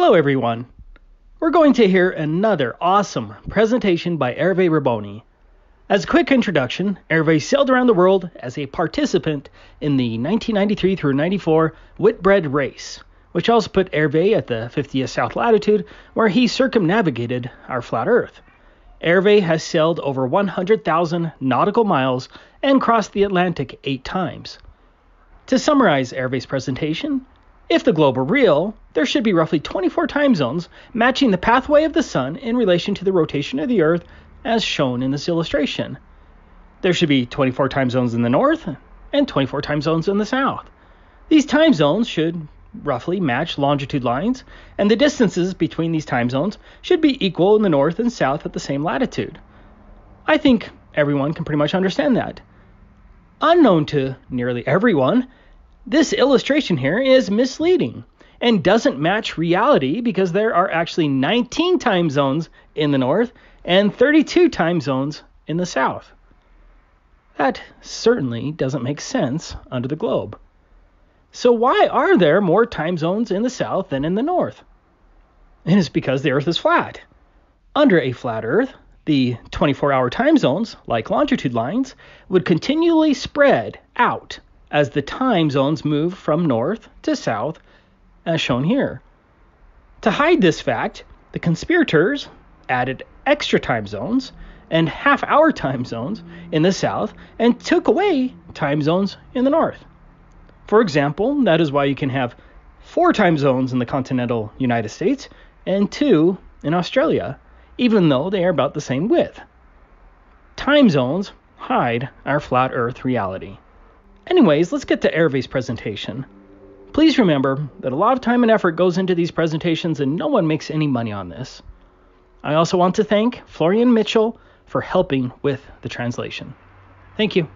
Hello everyone. We're going to hear another awesome presentation by Hervé Riboni. As a quick introduction, Hervé sailed around the world as a participant in the 1993 through 94 Whitbread race, which also put Hervé at the 50th south latitude, where he circumnavigated our flat Earth. Hervé has sailed over 100,000 nautical miles and crossed the Atlantic 8 times. To summarize Hervé's presentation, if the globe were real, there should be roughly 24 time zones matching the pathway of the sun in relation to the rotation of the Earth as shown in this illustration. There should be 24 time zones in the north and 24 time zones in the south. These time zones should roughly match longitude lines, and the distances between these time zones should be equal in the north and south at the same latitude. I think everyone can pretty much understand that. Unknown to nearly everyone, this illustration here is misleading and doesn't match reality because there are actually 19 time zones in the north and 32 time zones in the south. That certainly doesn't make sense under the globe. So why are there more time zones in the south than in the north? It is because the Earth is flat. Under a flat Earth, the 24-hour time zones, like longitude lines, would continually spread out as the time zones move from north to south, as shown here. To hide this fact, the conspirators added extra time zones and half-hour time zones in the south and took away time zones in the north. For example, that is why you can have 4 time zones in the continental United States and 2 in Australia, even though they are about the same width. Time zones hide our flat Earth reality. Anyways, let's get to Hervé's presentation. Please remember that a lot of time and effort goes into these presentations and no one makes any money on this. I also want to thank Florian Mitchell for helping with the translation. Thank you.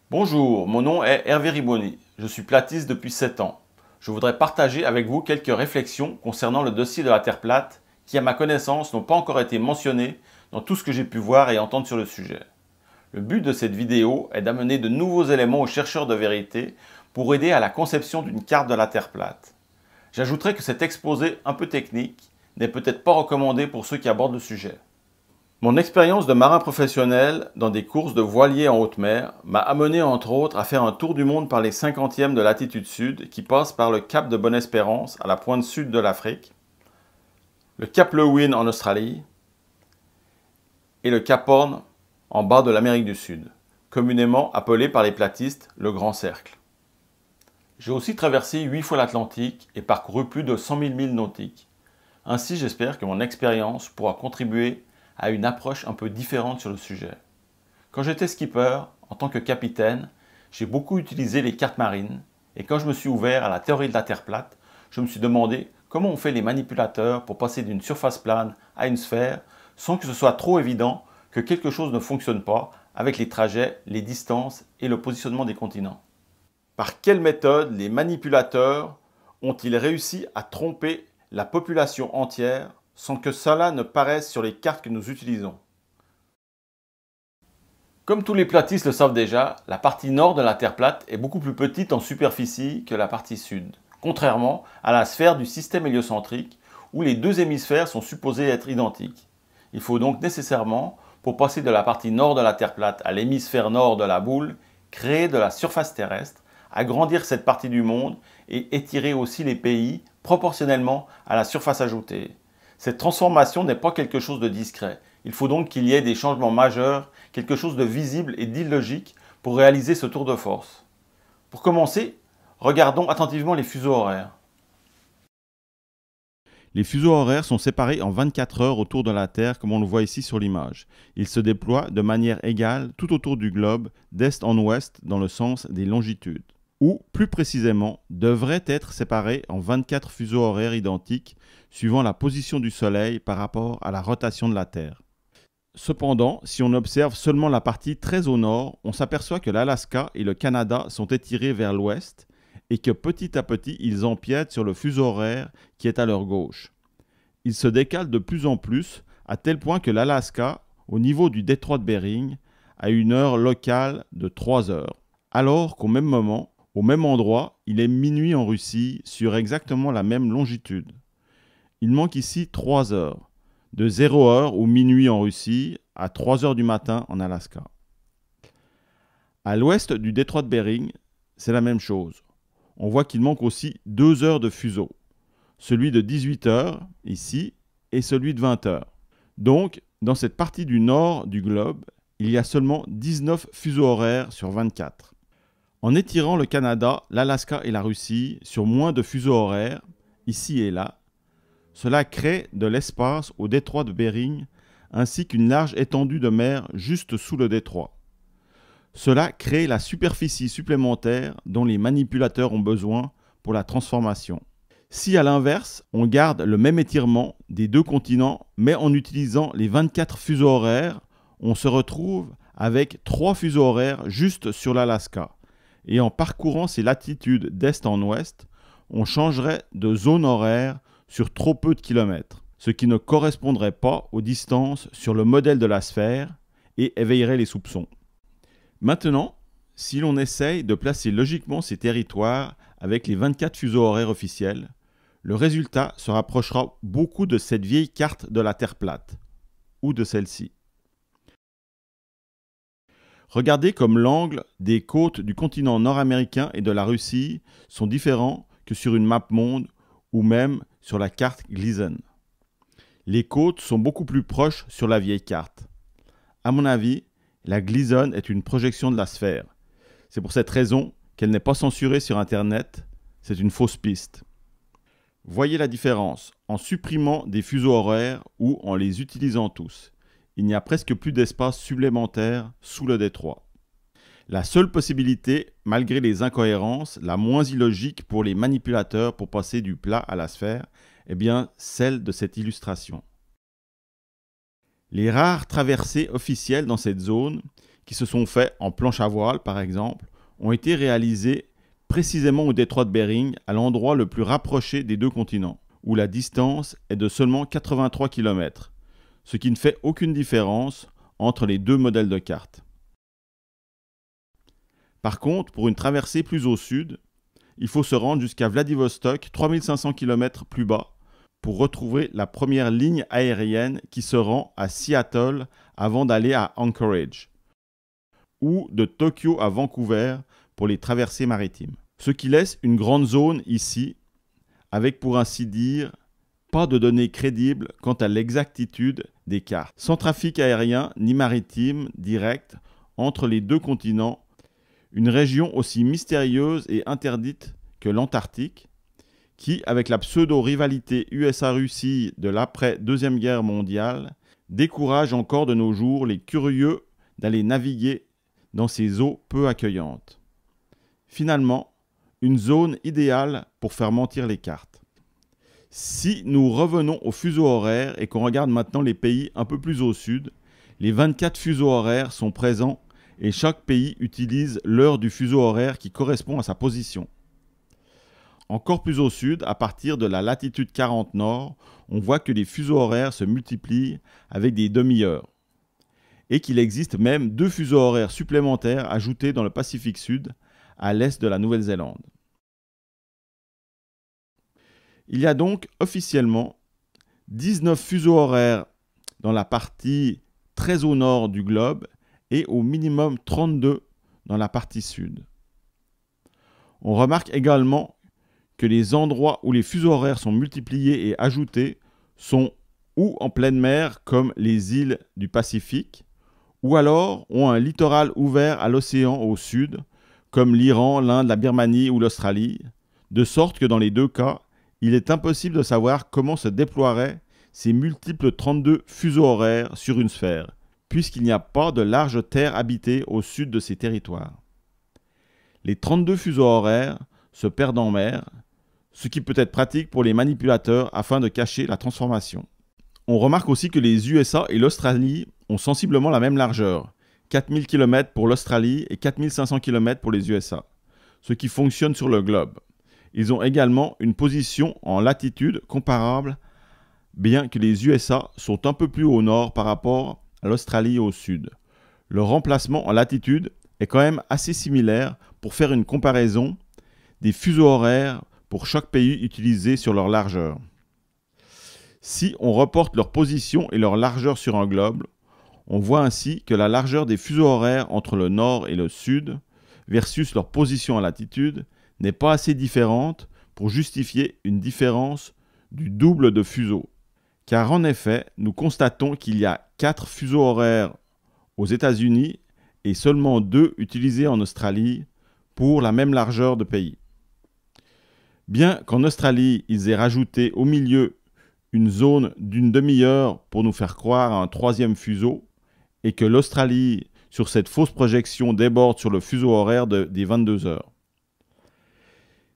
Bonjour, mon nom est Hervé Riboni. Je suis platiste depuis 7 ans. Je voudrais partager avec vous quelques réflexions concernant le dossier de la Terre plate qui, à ma connaissance, n'ont pas encore été mentionnés dans tout ce que j'ai pu voir et entendre sur le sujet. Le but de cette vidéo est d'amener de nouveaux éléments aux chercheurs de vérité pour aider à la conception d'une carte de la Terre plate. J'ajouterai que cet exposé un peu technique n'est peut-être pas recommandé pour ceux qui abordent le sujet. Mon expérience de marin professionnel dans des courses de voiliers en haute mer m'a amené entre autres à faire un tour du monde par les 50e de latitude sud qui passe par le cap de Bonne-Espérance à la pointe sud de l'Afrique, le cap Lewin en Australie et le cap Horn en bas de l'Amérique du Sud, communément appelé par les platistes le Grand Cercle. J'ai aussi traversé 8 fois l'Atlantique et parcouru plus de 100 000 milles nautiques. Ainsi, j'espère que mon expérience pourra contribuer à une approche un peu différente sur le sujet. Quand j'étais skipper, en tant que capitaine, j'ai beaucoup utilisé les cartes marines et quand je me suis ouvert à la théorie de la Terre plate, je me suis demandé comment on fait les manipulateurs pour passer d'une surface plane à une sphère sans que ce soit trop évident que quelque chose ne fonctionne pas avec les trajets, les distances et le positionnement des continents. Par quelle méthode les manipulateurs ont-ils réussi à tromper la population entière sans que cela ne paraisse sur les cartes que nous utilisons? Comme tous les platistes le savent déjà, la partie nord de la Terre plate est beaucoup plus petite en superficie que la partie sud, contrairement à la sphère du système héliocentrique où les deux hémisphères sont supposés être identiques. Il faut donc nécessairement, pour passer de la partie nord de la Terre plate à l'hémisphère nord de la boule, créer de la surface terrestre, agrandir cette partie du monde et étirer aussi les pays proportionnellement à la surface ajoutée. Cette transformation n'est pas quelque chose de discret. Il faut donc qu'il y ait des changements majeurs, quelque chose de visible et d'illogique pour réaliser ce tour de force. Pour commencer, regardons attentivement les fuseaux horaires. Les fuseaux horaires sont séparés en 24 heures autour de la Terre comme on le voit ici sur l'image. Ils se déploient de manière égale tout autour du globe, d'est en ouest dans le sens des longitudes. Ou, plus précisément, devraient être séparés en 24 fuseaux horaires identiques suivant la position du Soleil par rapport à la rotation de la Terre. Cependant, si on observe seulement la partie très au nord, on s'aperçoit que l'Alaska et le Canada sont étirés vers l'ouest et que petit à petit, ils empiètent sur le fuseau horaire qui est à leur gauche. Ils se décalent de plus en plus, à tel point que l'Alaska, au niveau du détroit de Bering, a une heure locale de 3 heures, alors qu'au même moment, Au même endroit, il est minuit en Russie sur exactement la même longitude. Il manque ici 3 heures, de 0 heure ou minuit en Russie à 3 heures du matin en Alaska. À l'ouest du détroit de Bering, c'est la même chose. On voit qu'il manque aussi 2 heures de fuseau, celui de 18 heures ici et celui de 20 heures. Donc, dans cette partie du nord du globe, il y a seulement 19 fuseaux horaires sur 24. En étirant le Canada, l'Alaska et la Russie sur moins de fuseaux horaires, ici et là, cela crée de l'espace au détroit de Bering ainsi qu'une large étendue de mer juste sous le détroit. Cela crée la superficie supplémentaire dont les manipulateurs ont besoin pour la transformation. Si à l'inverse, on garde le même étirement des deux continents, mais en utilisant les 24 fuseaux horaires, on se retrouve avec 3 fuseaux horaires juste sur l'Alaska. Et en parcourant ces latitudes d'est en ouest, on changerait de zone horaire sur trop peu de kilomètres, ce qui ne correspondrait pas aux distances sur le modèle de la sphère et éveillerait les soupçons. Maintenant, si l'on essaye de placer logiquement ces territoires avec les 24 fuseaux horaires officiels, le résultat se rapprochera beaucoup de cette vieille carte de la Terre plate, ou de celle-ci. Regardez comme l'angle des côtes du continent nord-américain et de la Russie sont différents que sur une map monde ou même sur la carte Gleason. Les côtes sont beaucoup plus proches sur la vieille carte. À mon avis, la Gleason est une projection de la sphère. C'est pour cette raison qu'elle n'est pas censurée sur Internet, c'est une fausse piste. Voyez la différence en supprimant des fuseaux horaires ou en les utilisant tous. Il n'y a presque plus d'espace supplémentaire sous le détroit. La seule possibilité, malgré les incohérences, la moins illogique pour les manipulateurs pour passer du plat à la sphère, est bien celle de cette illustration. Les rares traversées officielles dans cette zone, qui se sont faites en planche à voile par exemple, ont été réalisées précisément au détroit de Bering, à l'endroit le plus rapproché des deux continents, où la distance est de seulement 83 km, ce qui ne fait aucune différence entre les deux modèles de carte. Par contre, pour une traversée plus au sud, il faut se rendre jusqu'à Vladivostok, 3500 km plus bas, pour retrouver la première ligne aérienne qui se rend à Seattle avant d'aller à Anchorage, ou de Tokyo à Vancouver pour les traversées maritimes. Ce qui laisse une grande zone ici, avec pour ainsi dire, pas de données crédibles quant à l'exactitude des cartes, sans trafic aérien ni maritime direct entre les deux continents, une région aussi mystérieuse et interdite que l'Antarctique, qui, avec la pseudo-rivalité USA-Russie de l'après-Deuxième Guerre mondiale, décourage encore de nos jours les curieux d'aller naviguer dans ces eaux peu accueillantes. Finalement, une zone idéale pour faire mentir les cartes. Si nous revenons au fuseau horaire et qu'on regarde maintenant les pays un peu plus au sud, les 24 fuseaux horaires sont présents et chaque pays utilise l'heure du fuseau horaire qui correspond à sa position. Encore plus au sud, à partir de la latitude 40 nord, on voit que les fuseaux horaires se multiplient avec des demi-heures et qu'il existe même 2 fuseaux horaires supplémentaires ajoutés dans le Pacifique Sud, à l'est de la Nouvelle-Zélande. Il y a donc officiellement 19 fuseaux horaires dans la partie très au nord du globe et au minimum 32 dans la partie sud. On remarque également que les endroits où les fuseaux horaires sont multipliés et ajoutés sont ou en pleine mer comme les îles du Pacifique, ou alors ont un littoral ouvert à l'océan au sud, comme l'Iran, l'Inde, la Birmanie ou l'Australie, de sorte que dans les deux cas, il est impossible de savoir comment se déploieraient ces multiples 32 fuseaux horaires sur une sphère, puisqu'il n'y a pas de large terre habitée au sud de ces territoires. Les 32 fuseaux horaires se perdent en mer, ce qui peut être pratique pour les manipulateurs afin de cacher la transformation. On remarque aussi que les USA et l'Australie ont sensiblement la même largeur, 4000 km pour l'Australie et 4500 km pour les USA, ce qui fonctionne sur le globe. Ils ont également une position en latitude comparable, bien que les USA sont un peu plus au nord par rapport à l'Australie au sud. Leur emplacement en latitude est quand même assez similaire pour faire une comparaison des fuseaux horaires pour chaque pays utilisé sur leur largeur. Si on reporte leur position et leur largeur sur un globe, on voit ainsi que la largeur des fuseaux horaires entre le nord et le sud versus leur position à latitude n'est pas assez différente pour justifier une différence du double de fuseaux. Car en effet, nous constatons qu'il y a 4 fuseaux horaires aux États-Unis et seulement 2 utilisés en Australie pour la même largeur de pays. Bien qu'en Australie, ils aient rajouté au milieu une zone d'une demi-heure pour nous faire croire à un 3e fuseau, et que l'Australie, sur cette fausse projection, déborde sur le fuseau horaire des 22 heures.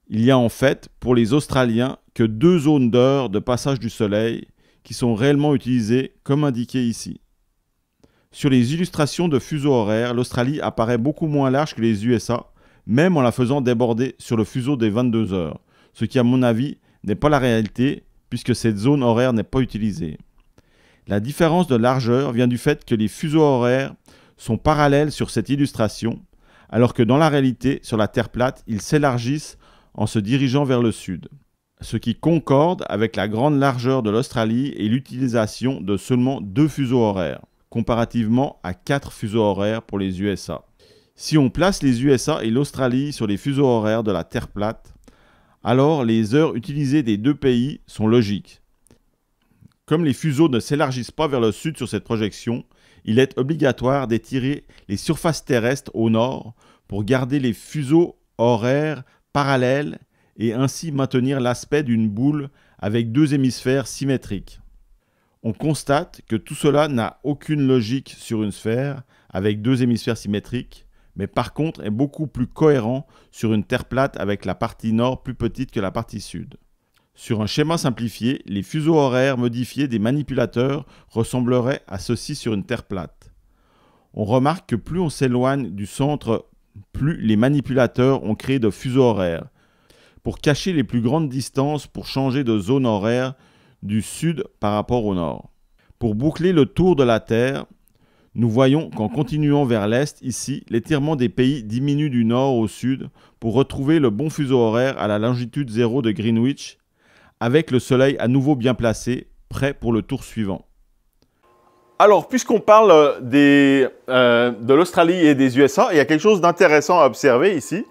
Il y a en fait, pour les Australiens, que 2 zones d'heures de passage du Soleil qui sont réellement utilisées comme indiqué ici. Sur les illustrations de fuseaux horaires, l'Australie apparaît beaucoup moins large que les USA, même en la faisant déborder sur le fuseau des 22 heures, ce qui à mon avis n'est pas la réalité puisque cette zone horaire n'est pas utilisée. La différence de largeur vient du fait que les fuseaux horaires sont parallèles sur cette illustration, alors que dans la réalité, sur la Terre plate, ils s'élargissent en se dirigeant vers le sud, ce qui concorde avec la grande largeur de l'Australie et l'utilisation de seulement 2 fuseaux horaires, comparativement à 4 fuseaux horaires pour les USA. Si on place les USA et l'Australie sur les fuseaux horaires de la Terre plate, alors les heures utilisées des 2 pays sont logiques. Comme les fuseaux ne s'élargissent pas vers le sud sur cette projection, il est obligatoire d'étirer les surfaces terrestres au nord pour garder les fuseaux horaires parallèles et ainsi maintenir l'aspect d'une boule avec 2 hémisphères symétriques. On constate que tout cela n'a aucune logique sur une sphère avec 2 hémisphères symétriques, mais par contre est beaucoup plus cohérent sur une Terre plate avec la partie nord plus petite que la partie sud. Sur un schéma simplifié, les fuseaux horaires modifiés des manipulateurs ressembleraient à ceci sur une Terre plate. On remarque que plus on s'éloigne du centre, plus les manipulateurs ont créé de fuseaux horaires, pour cacher les plus grandes distances pour changer de zone horaire du sud par rapport au nord. Pour boucler le tour de la Terre, nous voyons qu'en continuant vers l'est, ici, l'étirement des pays diminue du nord au sud pour retrouver le bon fuseau horaire à la longitude 0 de Greenwich, avec le soleil à nouveau bien placé, prêt pour le tour suivant. Alors, puisqu'on parle de l'Australie et des USA, il y a quelque chose d'intéressant à observer ici.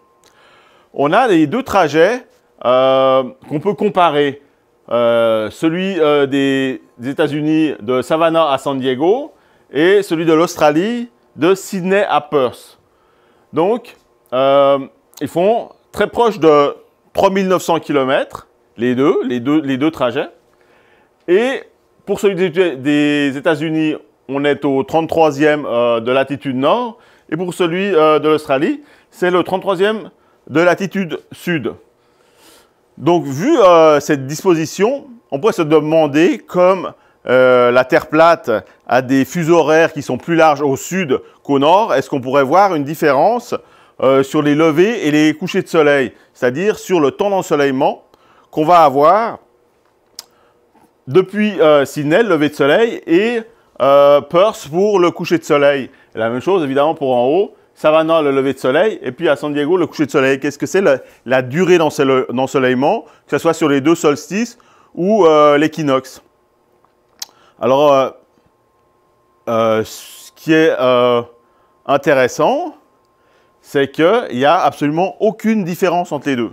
On a les 2 trajets qu'on peut comparer. Celui des États-Unis de Savannah à San Diego et celui de l'Australie de Sydney à Perth. Donc, ils font très proche de 3900 km. Les deux trajets. Et pour celui des États-Unis, on est au 33e de latitude nord. Et pour celui de l'Australie, c'est le 33e de latitude sud. Donc, vu cette disposition, on pourrait se demander, comme la Terre plate a des fuseaux horaires qui sont plus larges au sud qu'au nord, est-ce qu'on pourrait voir une différence sur les levées et les couchers de soleil, c'est-à-dire sur le temps d'ensoleillement qu'on va avoir depuis Sydney, le lever de soleil, et Perth pour le coucher de soleil. Et la même chose, évidemment, pour en haut, Savannah, le lever de soleil, et puis à San Diego, le coucher de soleil. Qu'est-ce que c'est la durée d'ensoleillement, que ce soit sur les 2 solstices ou l'équinoxe? Alors, ce qui est intéressant, c'est qu'il n'y a absolument aucune différence entre les deux.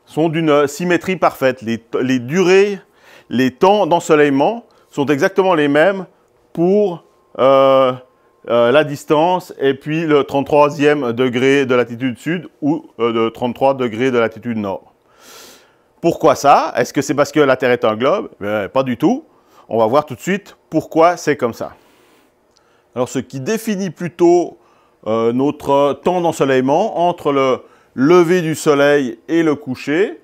Sont d'une symétrie parfaite. Les durées, les temps d'ensoleillement sont exactement les mêmes pour la distance et puis le 33e degré de latitude sud ou le 33 degrés de latitude nord. Pourquoi ça? Est-ce que c'est parce que la Terre est un globe? Pas du tout. On va voir tout de suite pourquoi c'est comme ça. Alors, ce qui définit plutôt notre temps d'ensoleillement entre le lever du soleil et le coucher.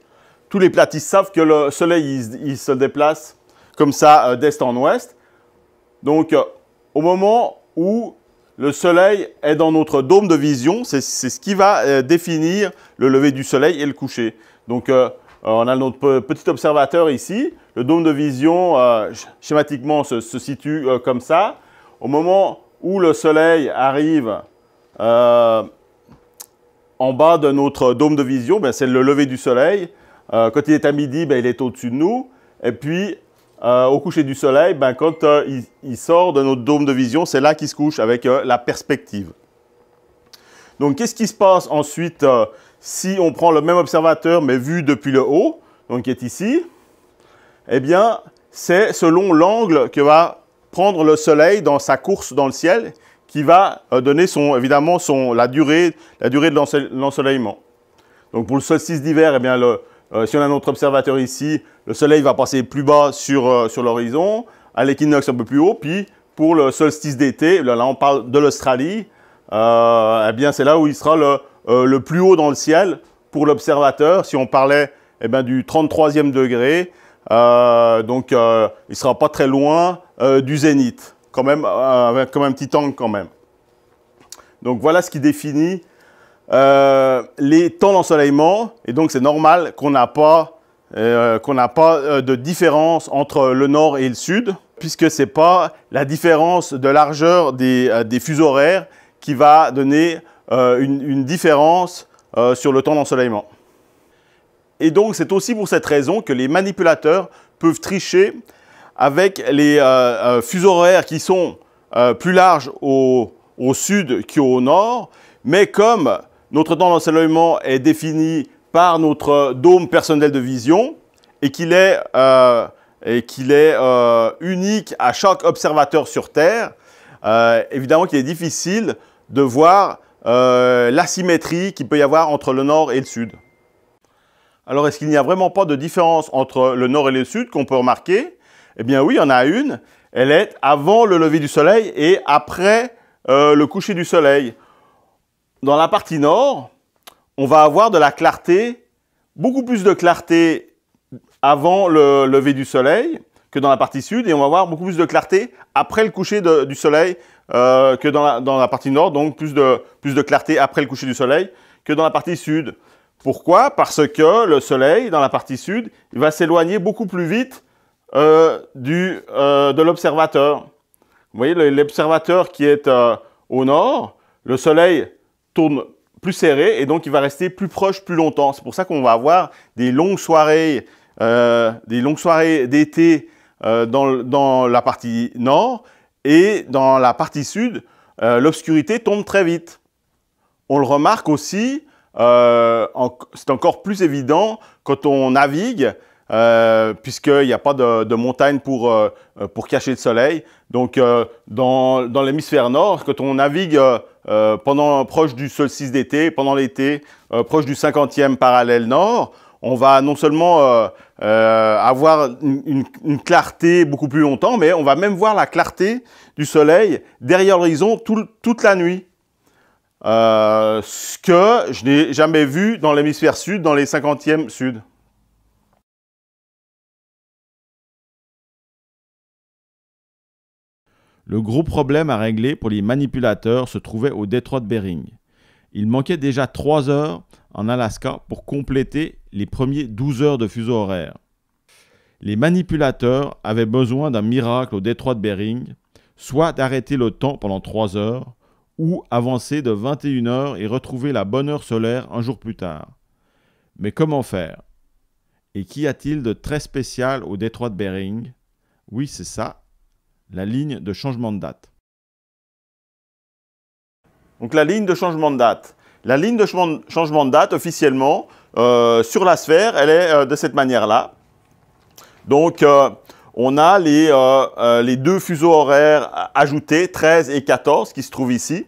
Tous les platistes savent que le soleil il se déplace comme ça d'est en ouest. Donc, au moment où le soleil est dans notre dôme de vision, c'est ce qui va définir le lever du soleil et le coucher. Donc, on a notre petit observateur ici. Le dôme de vision, schématiquement, se situe comme ça. Au moment où le soleil arrive en bas de notre dôme de vision, ben, c'est le lever du soleil. Quand il est à midi, ben, il est au-dessus de nous. Et puis, au coucher du soleil, ben, quand il sort de notre dôme de vision, c'est là qu'il se couche avec la perspective. Donc, qu'est-ce qui se passe ensuite si on prend le même observateur, mais vu depuis le haut, donc qui est ici? Eh bien, c'est selon l'angle que va prendre le soleil dans sa course dans le ciel qui va donner évidemment la durée de l'ensoleillement. Donc, pour le solstice d'hiver, eh bien, si on a notre observateur ici, le soleil va passer plus bas sur l'horizon, à l'équinoxe un peu plus haut, puis pour le solstice d'été, là on parle de l'Australie, eh bien c'est là où il sera le plus haut dans le ciel pour l'observateur. Si on parlait eh bien, du 33e degré, donc il ne sera pas très loin du zénith, quand même, avec comme un petit angle quand même. Donc voilà ce qui définit les temps d'ensoleillement, et donc c'est normal qu'on n'a pas de différence entre le nord et le sud, puisque ce n'est pas la différence de largeur des fuseaux horaires qui va donner une différence sur le temps d'ensoleillement. Et donc c'est aussi pour cette raison que les manipulateurs peuvent tricher avec les fuseaux horaires qui sont plus larges au sud qu'au nord, mais comme notre temps d'ensoleillement est défini par notre dôme personnel de vision et qu'il est unique à chaque observateur sur Terre, évidemment qu'il est difficile de voir l'asymétrie qu'il peut y avoir entre le nord et le sud. Alors, est-ce qu'il n'y a vraiment pas de différence entre le nord et le sud qu'on peut remarquer? Eh bien oui, il y en a une. Elle est avant le lever du soleil et après le coucher du soleil. Dans la partie nord, on va avoir de la clarté, beaucoup plus de clarté avant le lever du soleil que dans la partie sud, et on va avoir beaucoup plus de clarté après le coucher du soleil que dans la partie nord, donc plus de clarté après le coucher du soleil que dans la partie sud. Pourquoi? Parce que le soleil, dans la partie sud, il va s'éloigner beaucoup plus vite de l'observateur. Vous voyez, l'observateur qui est au nord, le soleil tourne plus serré et donc il va rester plus proche plus longtemps. C'est pour ça qu'on va avoir des longues soirées d'été dans la partie nord, et dans la partie sud, l'obscurité tombe très vite. On le remarque aussi, c'est encore plus évident quand on navigue, puisqu'il n'y a pas de montagne pour cacher le soleil. Donc, dans l'hémisphère nord, quand on navigue proche du solstice d'été, pendant l'été, proche du 50e parallèle nord, on va non seulement avoir une clarté beaucoup plus longtemps, mais on va même voir la clarté du soleil derrière l'horizon toute la nuit. Ce que je n'ai jamais vu dans l'hémisphère sud, dans les 50e sud. Le gros problème à régler pour les manipulateurs se trouvait au détroit de Bering. Il manquait déjà 3 heures en Alaska pour compléter les premiers 12 heures de fuseau horaire. Les manipulateurs avaient besoin d'un miracle au détroit de Bering, soit d'arrêter le temps pendant 3 heures, ou avancer de 21 heures et retrouver la bonne heure solaire un jour plus tard. Mais comment faire? Et qu'y a-t-il de très spécial au détroit de Bering? Oui, c'est ça, la ligne de changement de date. Donc la ligne de changement de date. La ligne de changement de date, officiellement, sur la sphère, elle est de cette manière-là. Donc, on a les deux fuseaux horaires ajoutés, 13 et 14, qui se trouvent ici.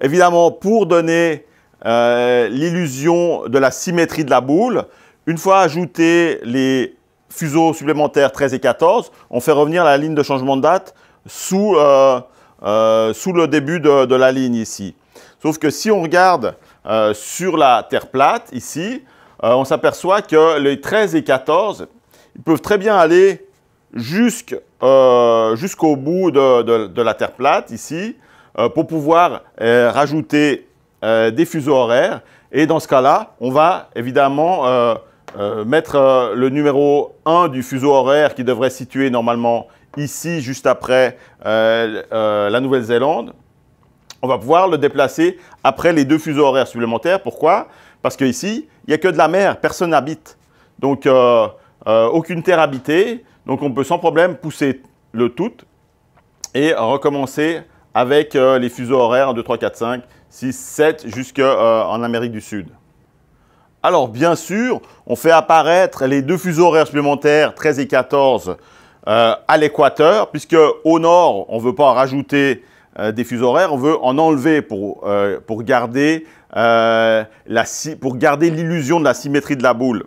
Évidemment, pour donner l'illusion de la symétrie de la boule, une fois ajoutés les fuseaux supplémentaires 13 et 14, on fait revenir la ligne de changement de date sous le début de la ligne ici. Sauf que si on regarde sur la Terre plate, ici, on s'aperçoit que les 13 et 14, ils peuvent très bien aller jusqu'au bout de la Terre plate, ici, pour pouvoir rajouter des fuseaux horaires. Et dans ce cas-là, on va évidemment mettre le numéro 1 du fuseau horaire qui devrait se situer normalement ici, juste après la Nouvelle-Zélande. on va pouvoir le déplacer après les 2 fuseaux horaires supplémentaires. Pourquoi? Parce qu'ici, il n'y a que de la mer, personne n'habite. Donc, aucune terre habitée. Donc, on peut sans problème pousser le tout et recommencer avec les fuseaux horaires 1, 2, 3, 4, 5, 6, 7 jusqu'en Amérique du Sud. Alors, bien sûr, on fait apparaître les 2 fuseaux horaires supplémentaires, 13 et 14, à l'équateur, puisque au nord, on ne veut pas en rajouter des fuseaux horaires, on veut en enlever pour garder l'illusion de la symétrie de la boule.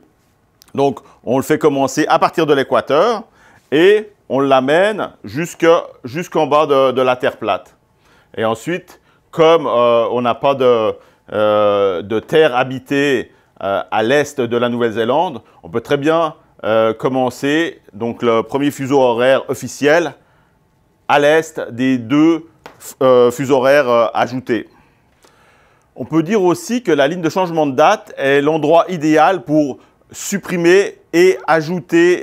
Donc, on le fait commencer à partir de l'équateur et on l'amène jusqu'en bas de la Terre plate. Et ensuite, comme on n'a pas de terre habitée à l'est de la Nouvelle-Zélande, on peut très bien commencer donc le premier fuseau horaire officiel à l'est des 2 fuseaux horaires ajoutés. On peut dire aussi que la ligne de changement de date est l'endroit idéal pour supprimer et ajouter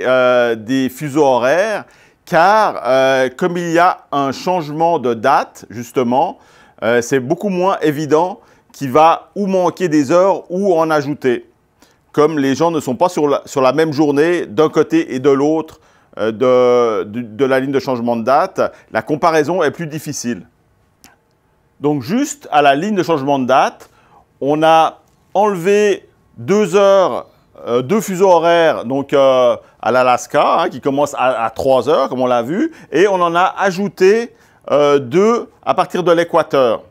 des fuseaux horaires, car comme il y a un changement de date, justement, c'est beaucoup moins évident qu'il va ou manquer des heures ou en ajouter. Comme les gens ne sont pas sur la même journée d'un côté et de l'autre de la ligne de changement de date, la comparaison est plus difficile. Donc juste à la ligne de changement de date, on a enlevé 2 heures, 2 fuseaux horaires donc, à l'Alaska, qui commence à 3 heures, comme on l'a vu, et on en a ajouté 2 à partir de l'équateur.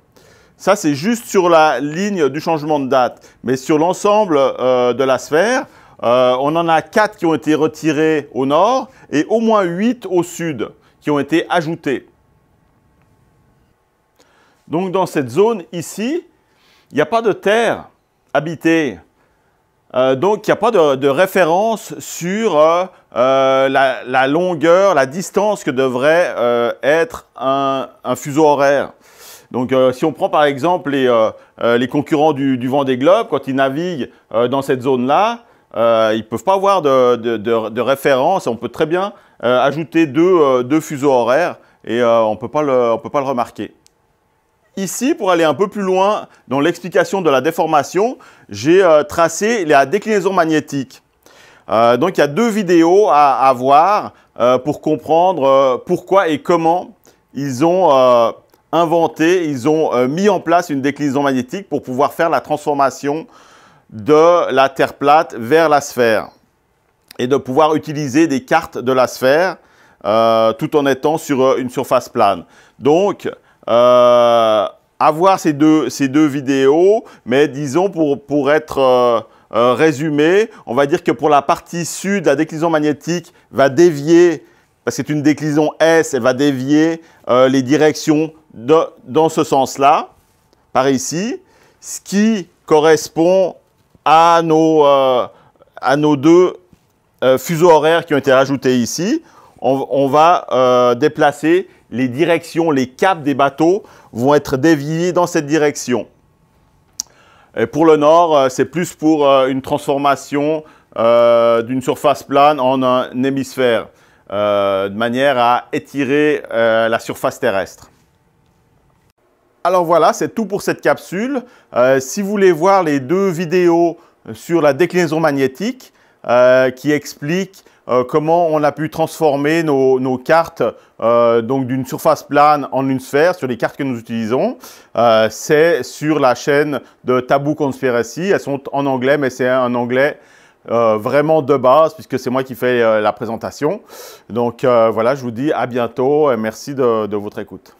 Ça, c'est juste sur la ligne du changement de date. Mais sur l'ensemble de la sphère, on en a 4 qui ont été retirés au nord et au moins 8 au sud qui ont été ajoutés. Donc, dans cette zone ici, il n'y a pas de terre habitée. Donc, il n'y a pas de référence sur la longueur, la distance que devrait être un fuseau horaire. Donc, si on prend par exemple les concurrents du Vendée Globe, quand ils naviguent dans cette zone-là, ils ne peuvent pas avoir de référence. On peut très bien ajouter 2 fuseaux horaires et on ne peut pas le remarquer. Ici, pour aller un peu plus loin dans l'explication de la déformation, j'ai tracé la déclinaison magnétique. Donc, il y a 2 vidéos à voir pour comprendre pourquoi et comment ils ont ils ont mis en place une déclinaison magnétique pour pouvoir faire la transformation de la Terre plate vers la sphère et de pouvoir utiliser des cartes de la sphère tout en étant sur une surface plane. Donc, avoir ces deux vidéos, mais disons pour être résumé, on va dire que pour la partie sud, la déclinaison magnétique va dévier, parce que c'est une déclinaison S, elle va dévier les directions dans ce sens-là, par ici, ce qui correspond à nos 2 fuseaux horaires qui ont été rajoutés ici. On va déplacer les directions, les caps des bateaux vont être déviés dans cette direction. Et pour le nord, c'est plus pour une transformation d'une surface plane en un hémisphère, de manière à étirer la surface terrestre. Alors voilà, c'est tout pour cette capsule. Si vous voulez voir les 2 vidéos sur la déclinaison magnétique qui expliquent comment on a pu transformer nos cartes donc d'une surface plane en une sphère sur les cartes que nous utilisons, c'est sur la chaîne de Taboo Conspiracy. Elles sont en anglais, mais c'est un anglais vraiment de base puisque c'est moi qui fais la présentation. Donc voilà, je vous dis à bientôt et merci de votre écoute.